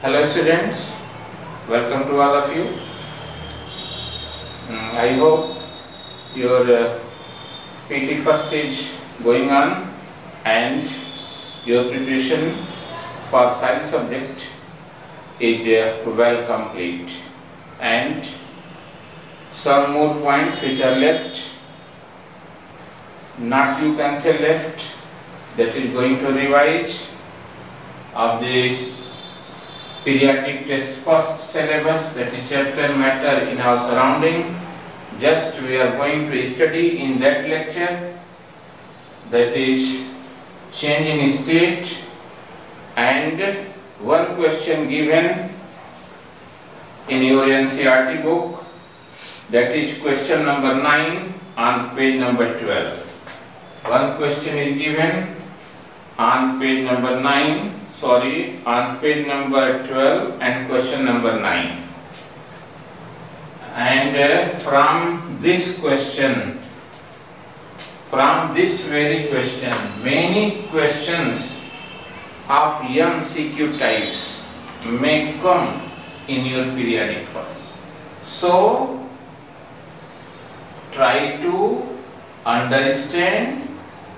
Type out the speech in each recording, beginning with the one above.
Hello students, welcome to all of you. I hope your PT first is going on and your preparation for science subject is well complete, and some more points which are left, not you can say left, that is going to revise of the periodic test first syllabus, that is chapter matter in our surrounding. Just we are going to study in that lecture, that is change in state, and one question given in your NCERT book, that is question number 9 on page number 12. One question is given on page number 9, on page number 12 and question number 9. And from this very question, many questions of MCQ types may come in your periodic first. So try to understand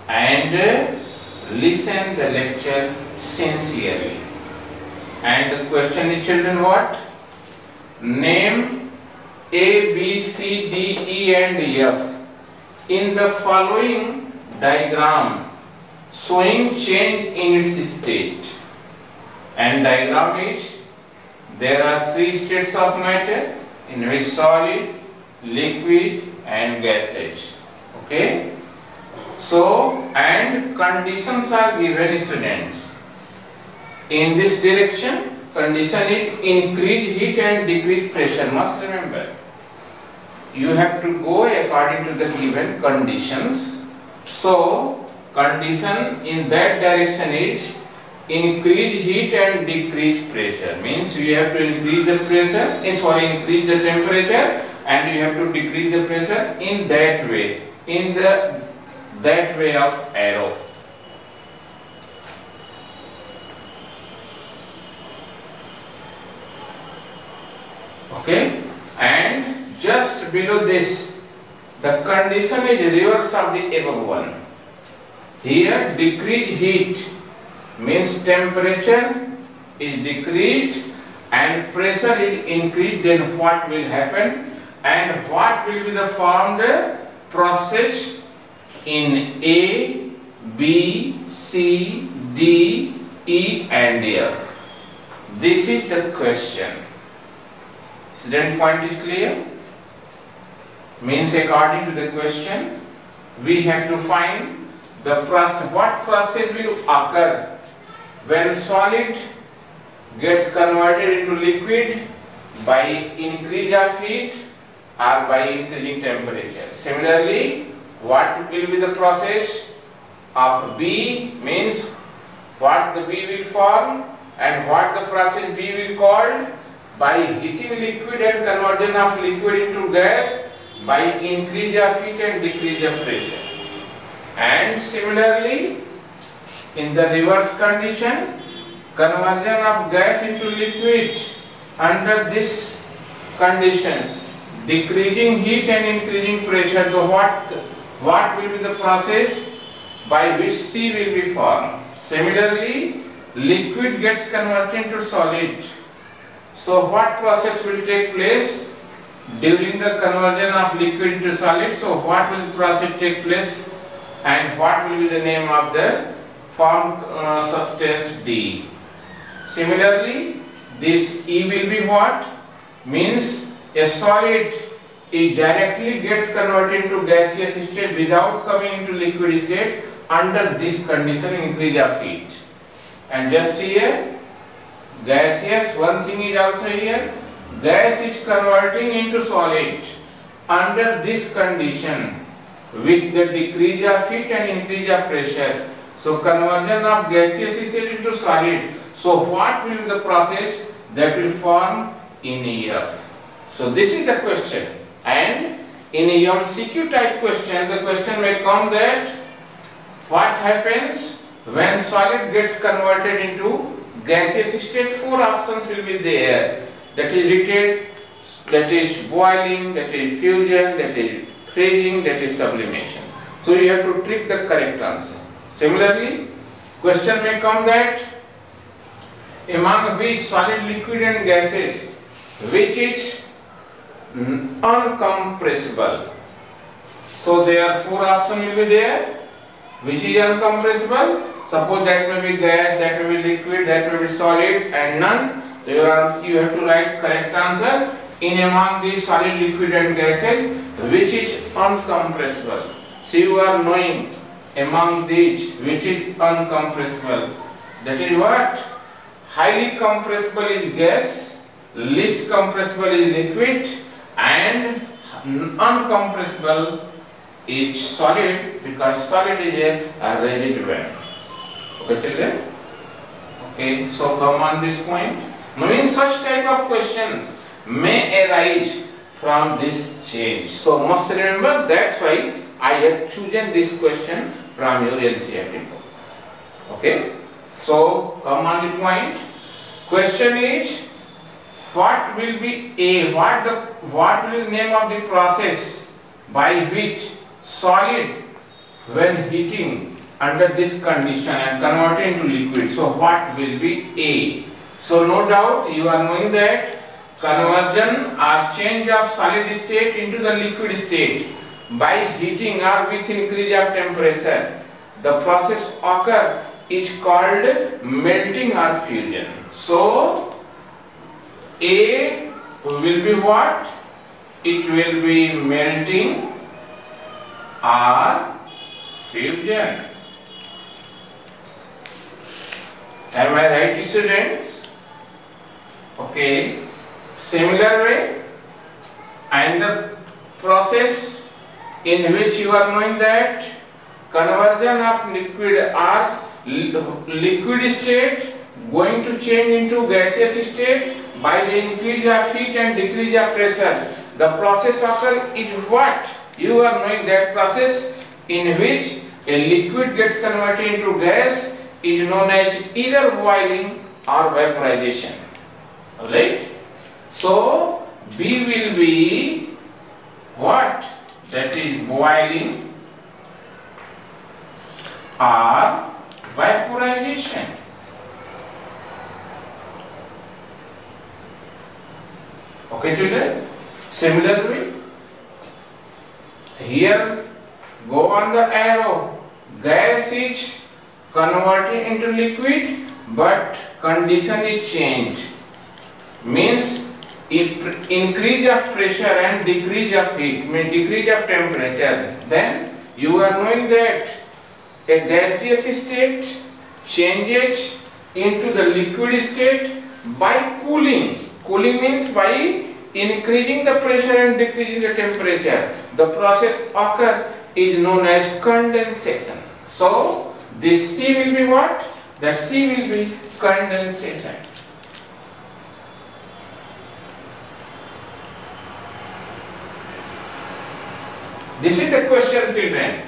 and listen the lecture sincerely. And the question is, children, what? Name A, B, C, D, E and F in the following diagram showing change in its state. And diagram is, there are 3 states of matter in which solid, liquid and gaseous. Okay? So, and conditions are given, students. In this direction, condition is increase heat and decrease pressure. Must remember, you have to go according to the given conditions. So, condition in that direction is increase heat and decrease pressure. Means you have to increase the pressure, increase the temperature, and you have to decrease the pressure in that way, that way of arrow. Okay, and just below this, the condition is reverse of the above one. Here decreased heat means temperature is decreased and pressure is increased. Then what will happen, and what will be the formed process in A, B, C, D, E and F? This is the question. Student, point is clear? Means according to the question, we have to find the process. What process will occur when solid gets converted into liquid? By increase of heat or by increasing temperature. Similarly, what will be the process of B? Means what the B will form and what the process B will called? By heating liquid and conversion of liquid into gas, by increase of heat and decrease of pressure. And similarly, in the reverse condition, conversion of gas into liquid, under this condition, decreasing heat and increasing pressure. So what will be the process by which C will be formed? Similarly, liquid gets converted into solid. So what process will take place during the conversion of liquid into solid? So what will the process take place, and what will be the name of the formed substance D? Similarly, this E will be what? Means a solid it directly gets converted into gaseous state without coming into liquid state under this condition, increase of heat. And just here, gaseous, one thing is also here, gas is converting into solid under this condition with the decrease of heat and increase of pressure. So conversion of gaseous state into solid. So what will be the process that will form in EF? So this is the question, and in a MCQ type question, the question may come that what happens when solid gets converted into gaseous state, four options will be there. That is heated, that is boiling, that is fusion, that is freezing, that is sublimation. So you have to trick the correct answer. Similarly, question may come that among which solid, liquid and gases which is uncompressible. So there are four options will be there. Which is uncompressible? Suppose that may be gas, that may be liquid, that may be solid, and none. So your answer, you have to write correct answer in among these solid, liquid and gases which is uncompressible. So you are knowing among these which is uncompressible. That is what? Highly compressible is gas, least compressible is liquid, and uncompressible is solid, because solid is a rigid band. Okay, children? Okay, so come on this point. Knowing such type of questions may arise from this change. So must remember, that's why I have chosen this question from your NCERT book. Okay, so come on the point. Question is, what will be what will be the name of the process by which solid, when heating under this condition and converted into liquid, so what will be A? So no doubt you are knowing that conversion or change of solid state into the liquid state by heating or with increase of temperature, the process occur is called melting or fusion. So A will be what? It will be melting or fusion. Am I right, students? Okay. Similar way, and the process in which you are knowing that conversion of liquid or liquid state going to change into gaseous state by the increase of heat and decrease of pressure. The process occurs is what? You are knowing that process in which a liquid gets converted into gas is known as either boiling or vaporization. Alright? So B will be what? That is boiling or vaporization. Okay, children? Similarly, here go on the arrow. Gas is converted into liquid, but condition is changed. Means if increase of pressure and decrease of heat, means decrease of temperature, then you are knowing that a gaseous state changes into the liquid state by cooling. Cooling means by increasing the pressure and decreasing the temperature. The process occur is known as condensation. So this C will be what? That C will be condensation. This is the question, children.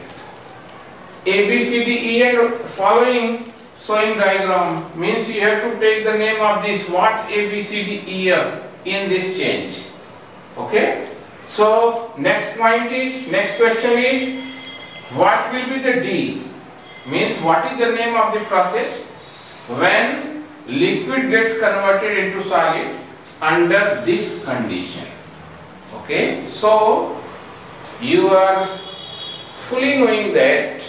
A, B, C, D, E and following showing diagram means you have to take the name of this what A, B, C, D, E, F in this change. Okay. So next point is, next question is, what will be the D? Means what is the name of the process when liquid gets converted into solid under this condition. Okay. So you are fully knowing that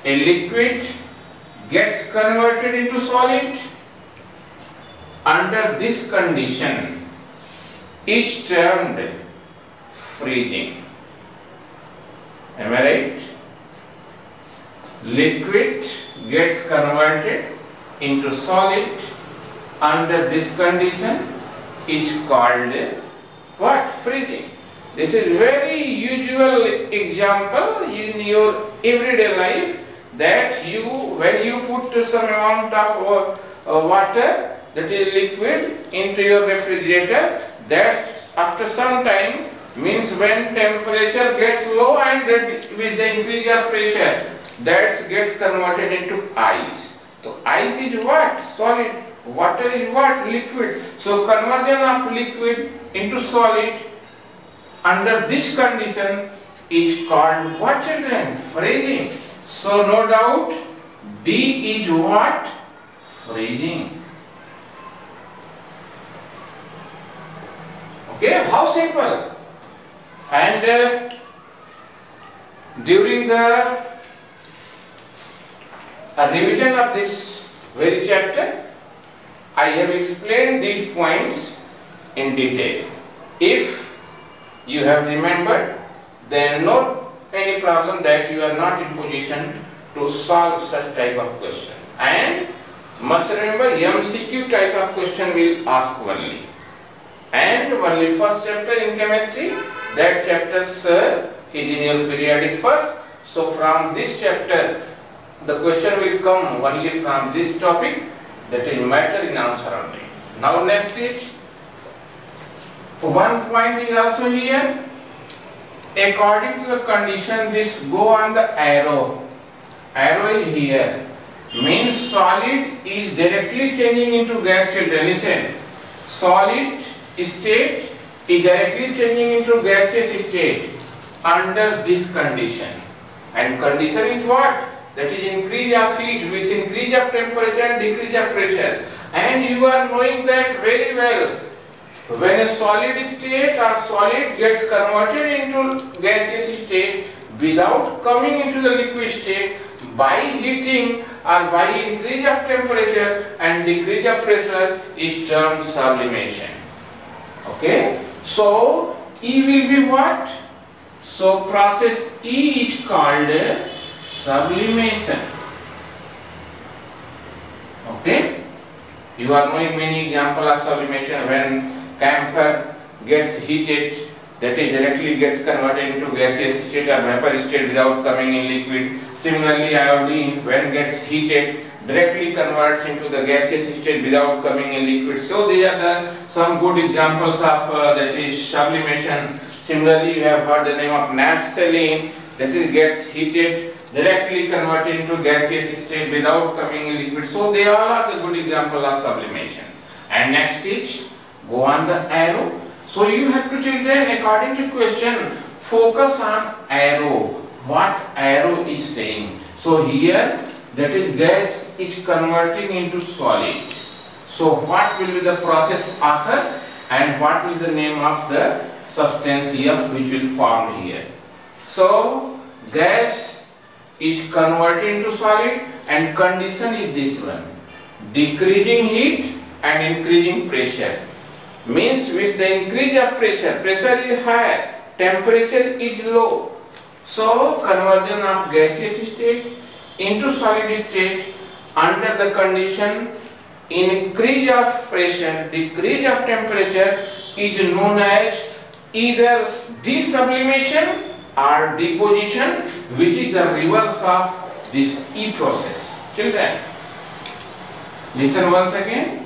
a liquid gets converted into solid under this condition is termed freezing. Am I right? Liquid gets converted into solid under this condition is called what? Freezing. This is very usual example in your everyday life, that you, when you put some amount of water, that is liquid, into your refrigerator, that after some time, means when temperature gets low and with the increase of pressure, that gets converted into ice. So ice is what? Solid. Water is what? Liquid. So conversion of liquid into solid under this condition is called what, children? Freezing. So no doubt D is what? Freezing. Okay, how simple. And during the revision of this very chapter, I have explained these points in detail. If you have remembered, then not any problem that you are not in position to solve such type of question. And must remember, MCQ type of question will ask only. And only first chapter in chemistry, that chapter is in your periodic first. So from this chapter, the question will come only from this topic, that is matter in answer only. Now next is, one point is also here. According to the condition, this go on the arrow. Arrow is here. Means solid is directly changing into gas. Children, listen. Solid state is directly changing into gaseous state under this condition. And condition is what? That is increase of heat with increase of temperature and decrease of pressure. And you are knowing that very well. When a solid state or solid gets converted into gaseous state without coming into the liquid state, by heating or by increase of temperature and decrease of pressure is termed sublimation. Okay? So E will be what? So process E is called sublimation. Okay? You are knowing many examples of sublimation. When camphor gets heated, that is directly gets converted into gaseous state or vapor state without coming in liquid. Similarly, iodine, when gets heated, directly converts into the gaseous state without coming in liquid. So these are some good examples of that is sublimation. Similarly, you have heard the name of naphthalene, that is gets heated, directly converted into gaseous state without coming in liquid. So they all are the good example of sublimation. And next is, go on the arrow. So you have to, children, according to question, focus on arrow. What arrow is saying? So here, that is gas is converting into solid. So what will be the process occur and what will be the name of the substance F which will form here? So gas is converted into solid and condition is this one. Decreasing heat and increasing pressure. Means with the increase of pressure, pressure is higher, temperature is low. So conversion of gaseous state into solid state under the condition increase of pressure, decrease of temperature is known as either desublimation or deposition, which is the reverse of this E process. Children, listen once again.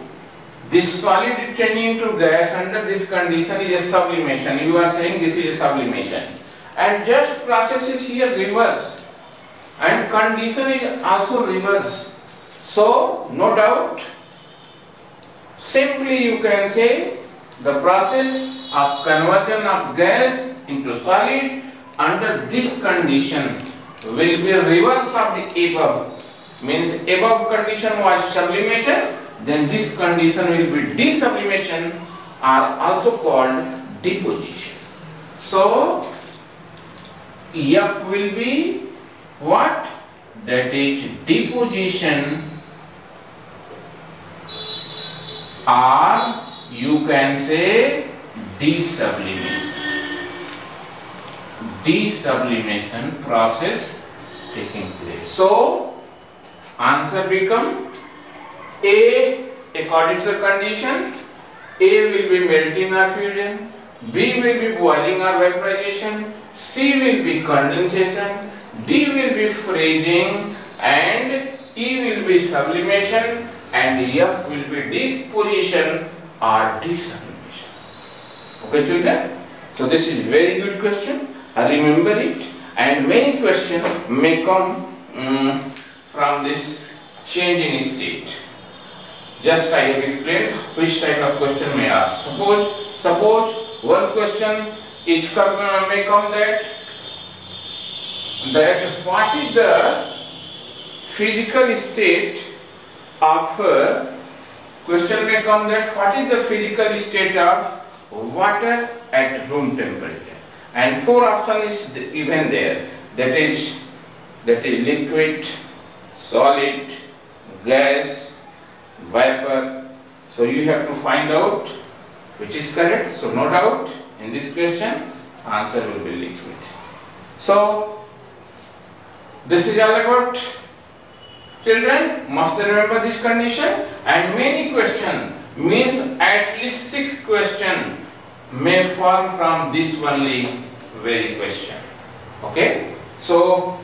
This solid is changing into gas under this condition is a sublimation. You are saying this is a sublimation. And just process is here reverse. And condition is also reverse. So, no doubt, simply you can say the process of conversion of gas into solid under this condition will be reverse of the above. Means above condition was sublimation, then this condition will be desublimation, or also called deposition. So F will be what? That is deposition, or you can say desublimation. Desublimation process taking place. So answer become A, according to the condition, A will be melting or fusion, B will be boiling or vaporization, C will be condensation, D will be freezing, and E will be sublimation, and F will be disposition or desublimation. Okay, children? So this is very good question. Remember it, and many questions may come from this change in state. Just I have explained which type of question may ask. Suppose one question may come that what is the physical state of question may come that what is the physical state of water at room temperature, and 4 options is given there, that is liquid, solid, gas, vapor. So you have to find out which is correct. So no doubt in this question answer will be liquid. So this is all about, children must remember this condition, and many question means at least 6 question may form from this only very question. Okay, so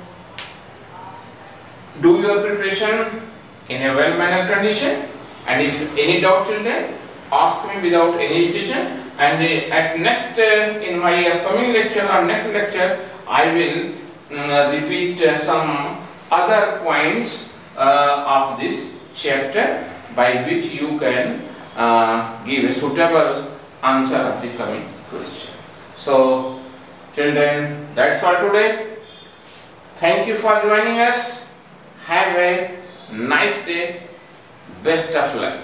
do your preparation in a well mannered condition, and if any doubt, children, ask me without any hesitation, and at next in my upcoming lecture or next lecture I will repeat some other points of this chapter by which you can give a suitable answer of the coming question. So children, that's all today. Thank you for joining us. Have a nice day. Best of luck.